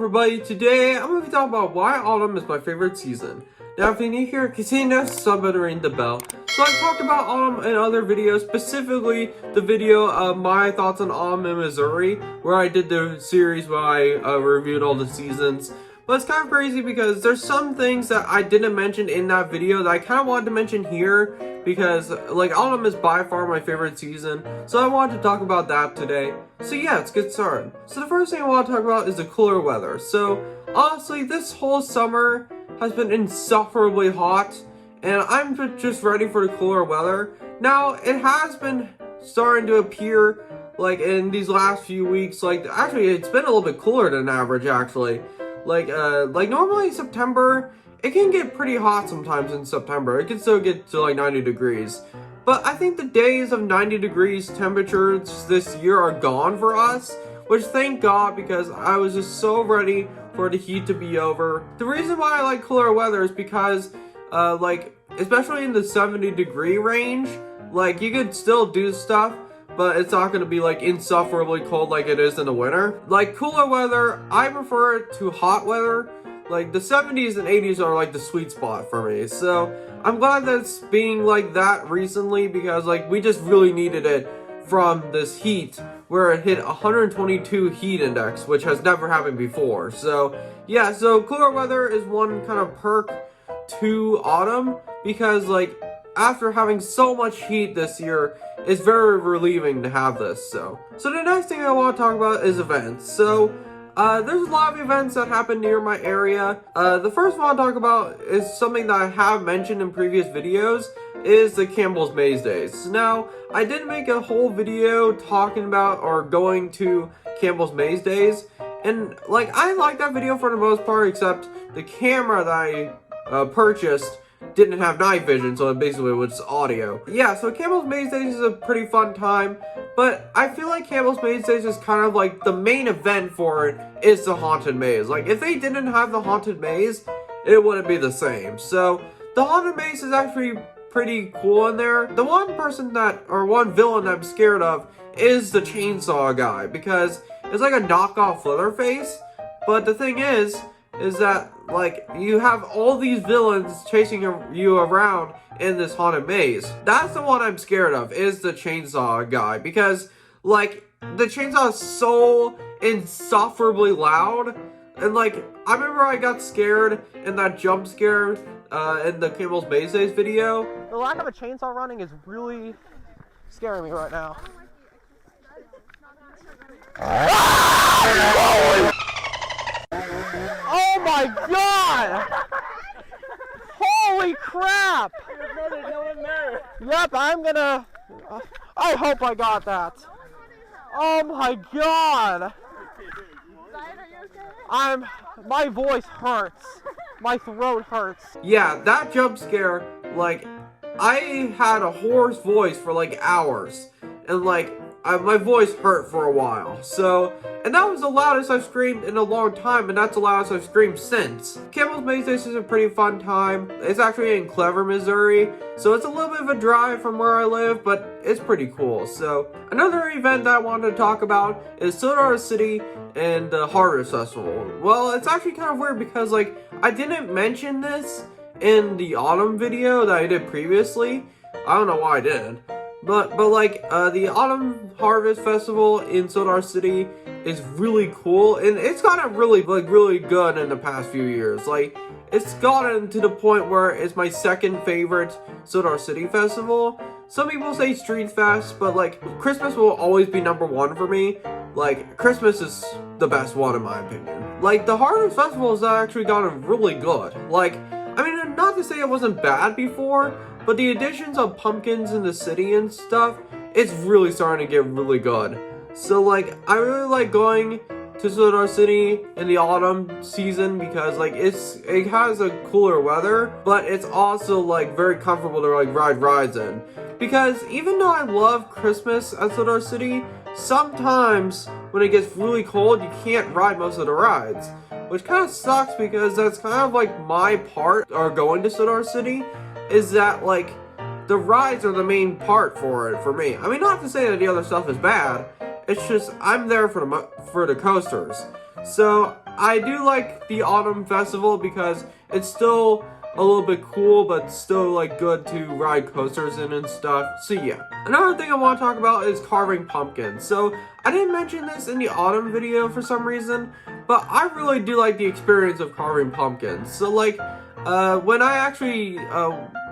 everybody? Today I'm going to be talking about why autumn is my favorite season. Now if you're new here, consider subbing the bell. So I've talked about autumn in other videos, specifically the video of my thoughts on autumn in Missouri, where I did the series where I reviewed all the seasons. But it's kind of crazy because there's some things that I didn't mention in that video that I kind of wanted to mention here because like autumn is by far my favorite season, so I wanted to talk about that today. So yeah, let's get started. So the first thing I want to talk about is the cooler weather. So honestly, this whole summer has been insufferably hot and I'm just ready for the cooler weather. Now it has been starting to appear like in these last few weeks, like actually it's been a little bit cooler than average actually. Like normally September, it can get pretty hot sometimes in September. It can still get to like 90 degrees. But I think the days of 90 degrees temperatures this year are gone for us, which thank God, because I was just so ready for the heat to be over. The reason why I like cooler weather is because, like, especially in the 70 degree range, like you could still do stuff, but it's not going to be like insufferably cold like it is in the winter. Like cooler weather, I prefer it to hot weather. Like the 70s and 80s are like the sweet spot for me. So I'm glad that it's being like that recently because like we just really needed it from this heat where it hit 122 heat index, which has never happened before. So yeah, so cooler weather is one kind of perk to autumn because like after having so much heat this year, it's very relieving to have this. So the next thing I want to talk about is events. So there's a lot of events that happen near my area. The first one I want to talk about is something that I have mentioned in previous videos, is the Campbell's Maze Days. Now, I did make a whole video talking about or going to Campbell's Maze Days, and like I like that video for the most part, except the camera that I purchased didn't have night vision, so it basically was just audio. Yeah, so Campbell's Maze Days is a pretty fun time, but I feel like Campbell's Maze Days is kind of like the main event for it is the Haunted Maze. Like, if they didn't have the Haunted Maze, it wouldn't be the same. So, the Haunted Maze is actually pretty cool in there. The one villain I'm scared of is the Chainsaw Guy, because it's like a knockoff Leatherface, but the thing is that like you have all these villains chasing you around in this haunted maze. That's the one I'm scared of, is the Chainsaw Guy, because like the chainsaw is so insufferably loud, and like I remember I got scared in that jump scare in the Campbell's Maze Days video. The lack of a chainsaw running is really scaring me right now. Oh my god! Holy crap! There's no one there. Yep, I'm gonna... I hope I got that. Oh my god! My voice hurts. My throat hurts. Yeah, that jump scare, like, I had a hoarse voice for like hours. And like, my voice hurt for a while. So, and that was the loudest I've screamed in a long time, and that's the loudest I've screamed since. Campbell's Maze Days is a pretty fun time. It's actually in Clever, Missouri, so it's a little bit of a drive from where I live, but it's pretty cool. So, another event that I wanted to talk about is Soda City and the Harvest Festival. Well, it's actually kind of weird because, like, I didn't mention this in the autumn video that I did previously. I don't know why I didn't. But like, the Autumn Harvest Festival in Sodar City is really cool, and it's gotten really good in the past few years. Like, it's gotten to the point where it's my second favorite Sodar City festival. Some people say Street Fest, but like, Christmas will always be number one for me. Like, Christmas is the best one in my opinion. Like, the Harvest Festival has actually gotten really good. Like, I mean, not to say it wasn't bad before, but the additions of pumpkins in the city and stuff, it's really starting to get really good. So like, I really like going to Sodar City in the autumn season because like it has a cooler weather, but it's also like very comfortable to like ride rides in. Because even though I love Christmas at Sodar City, sometimes when it gets really cold, you can't ride most of the rides. Which kind of sucks because that's kind of like my part of going to Sodar City, is that like the rides are the main part for it for me. I mean, not to say that the other stuff is bad. It's just I'm there for the coasters. So I do like the Autumn Festival because it's still a little bit cool, but still like good to ride coasters in and stuff. So yeah. Another thing I want to talk about is carving pumpkins. So I didn't mention this in the autumn video for some reason, but I really do like the experience of carving pumpkins. So like, when I actually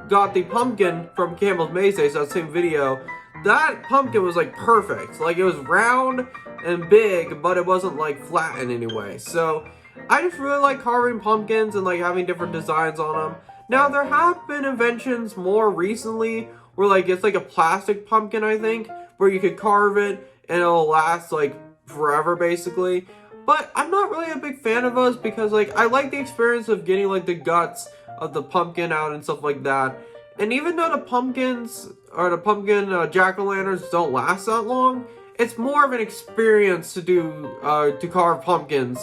got the pumpkin from Campbell's Maystays, that same video, that pumpkin was like perfect. Like it was round and big, but it wasn't like flat in any way. So I just really like carving pumpkins and like having different designs on them. Now there have been inventions more recently where like it's like a plastic pumpkin, I think, where you could carve it and it'll last like forever basically. But I'm not really a big fan of those because like I like the experience of getting like the guts of the pumpkin out and stuff like that. And even though the pumpkins or the pumpkin jack-o'-lanterns don't last that long, it's more of an experience to do to carve pumpkins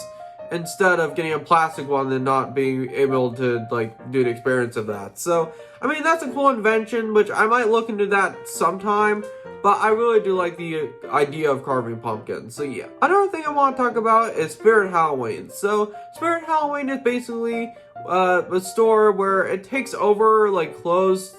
instead of getting a plastic one and not being able to like do the experience of that. So I mean, that's a cool invention, which I might look into that sometime, but I really do like the idea of carving pumpkins. So yeah. Another thing I want to talk about is Spirit Halloween. So Spirit Halloween is basically a store where it takes over like closed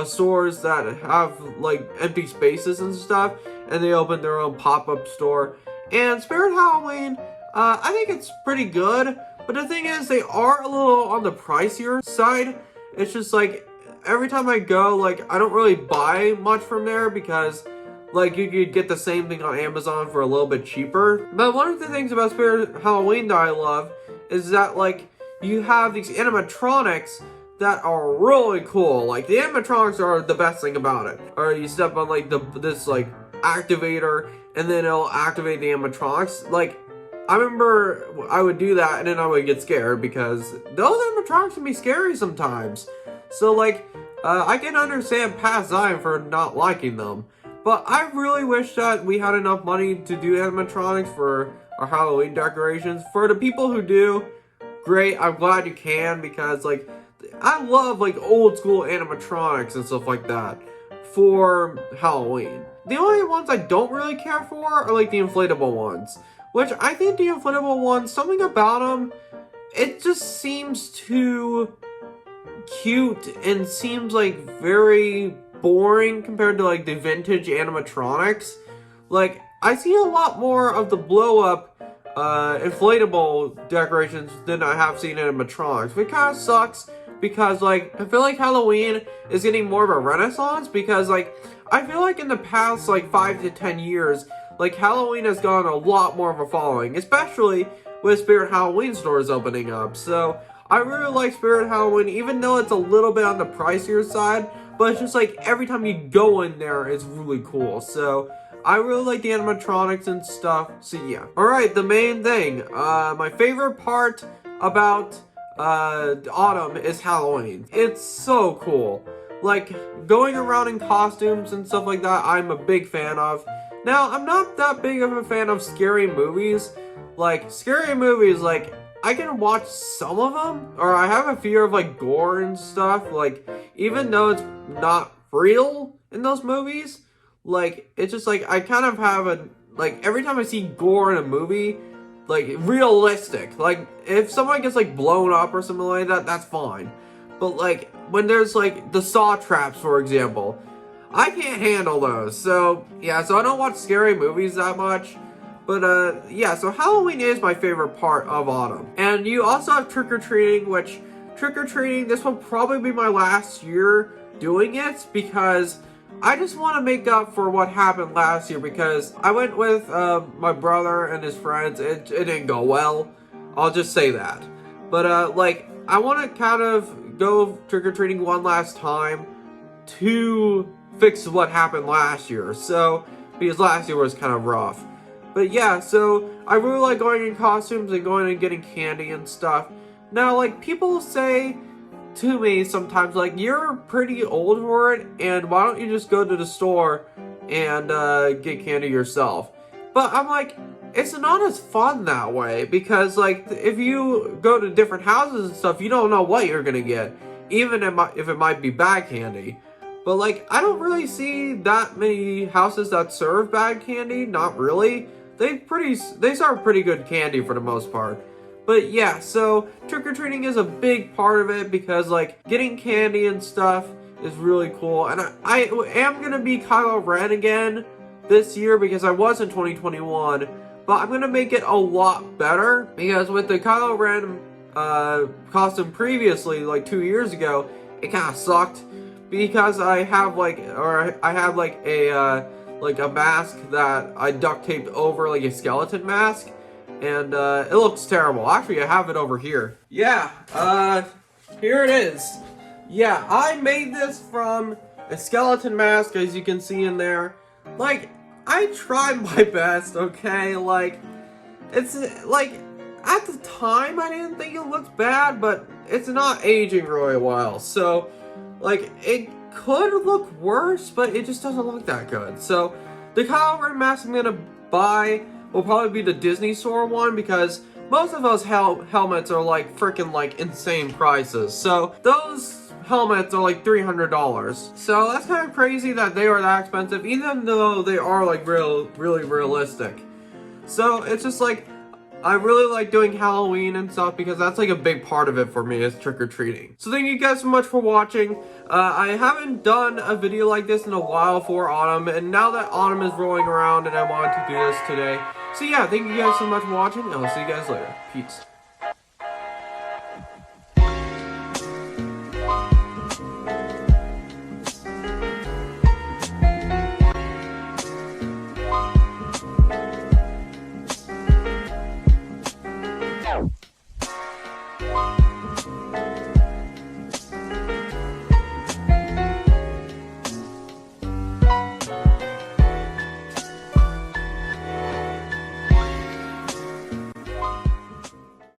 stores that have like empty spaces and stuff, and they open their own pop-up store. And Spirit Halloween, I think it's pretty good, but the thing is they are a little on the pricier side. It's just like every time I go, like I don't really buy much from there because like you could get the same thing on Amazon for a little bit cheaper. But one of the things about Spirit Halloween that I love is that like you have these animatronics that are really cool. Like the animatronics are the best thing about it. Or you step on like this like activator and then it'll activate the animatronics. Like I remember I would do that and then I would get scared because those animatronics can be scary sometimes. So like I can understand past Zion for not liking them. But I really wish that we had enough money to do animatronics for our Halloween decorations. For the people who do, great, I'm glad you can, because like I love like old school animatronics and stuff like that for Halloween. The only ones I don't really care for are like the inflatable ones, which I think the inflatable ones, something about them, it just seems too cute and seems like very boring compared to like the vintage animatronics. Like I see a lot more of the blow up inflatable decorations than I have seen in animatronics, which kind of sucks because like I feel like Halloween is getting more of a renaissance, because like I feel like in the past like 5 to 10 years, like Halloween has gotten a lot more of a following, especially with Spirit Halloween stores opening up. So I really like Spirit Halloween, even though it's a little bit on the pricier side, but it's just like every time you go in there, it's really cool. So I really like the animatronics and stuff. So yeah. Alright, the main thing. My favorite part about autumn is Halloween. It's so cool. Like going around in costumes and stuff like that, I'm a big fan of. Now, I'm not that big of a fan of scary movies. Like scary movies, like I can watch some of them, or I have a fear of like gore and stuff. Like even though it's not real in those movies, like it's just like I kind of have a like every time I see gore in a movie, like realistic. Like if someone gets like blown up or something like that, that's fine. But like when there's like the saw traps, for example, I can't handle those. So yeah, so I don't watch scary movies that much. But yeah, so Halloween is my favorite part of autumn. And you also have trick-or-treating, which trick-or-treating, this will probably be my last year doing it, because I just want to make up for what happened last year, because I went with my brother and his friends. It didn't go well. I'll just say that. But like, I want to kind of go trick-or-treating one last time to fix what happened last year. So, because last year was kind of rough. But yeah, so I really like going in costumes and going and getting candy and stuff. Now, like, people say to me sometimes, like, you're pretty old for it, and why don't you just go to the store and get candy yourself? But I'm like, it's not as fun that way, because, like, if you go to different houses and stuff, you don't know what you're gonna get, even if it might be bad candy. But, like, I don't really see that many houses that serve bad candy, not really. They serve pretty good candy for the most part. But yeah, so trick-or-treating is a big part of it because like getting candy and stuff is really cool. And I am gonna be Kylo Ren again this year because I was in 2021, but I'm gonna make it a lot better because with the Kylo Ren costume previously, like 2 years ago, it kind of sucked because I have like a mask that I duct taped over like a skeleton mask, and it looks terrible. Actually, I have it over here. Yeah, here it is. Yeah, I made this from a skeleton mask, as you can see in there. Like, I tried my best, okay? Like, it's like, at the time, I didn't think it looked bad, but it's not aging really well. So, like, it could look worse, but it just doesn't look that good. So, the Kylo Ren mask I'm gonna buy will probably be the Disney Store one because most of those helmets are like freaking like insane prices. So, those helmets are like $300. So that's kind of crazy that they are that expensive, even though they are like really realistic. So it's just like, I really like doing Halloween and stuff because that's like a big part of it for me is trick-or-treating. So thank you guys so much for watching. I haven't done a video like this in a while for autumn, and now that autumn is rolling around and I wanted to do this today. So yeah, thank you guys so much for watching, and I'll see you guys later. Peace.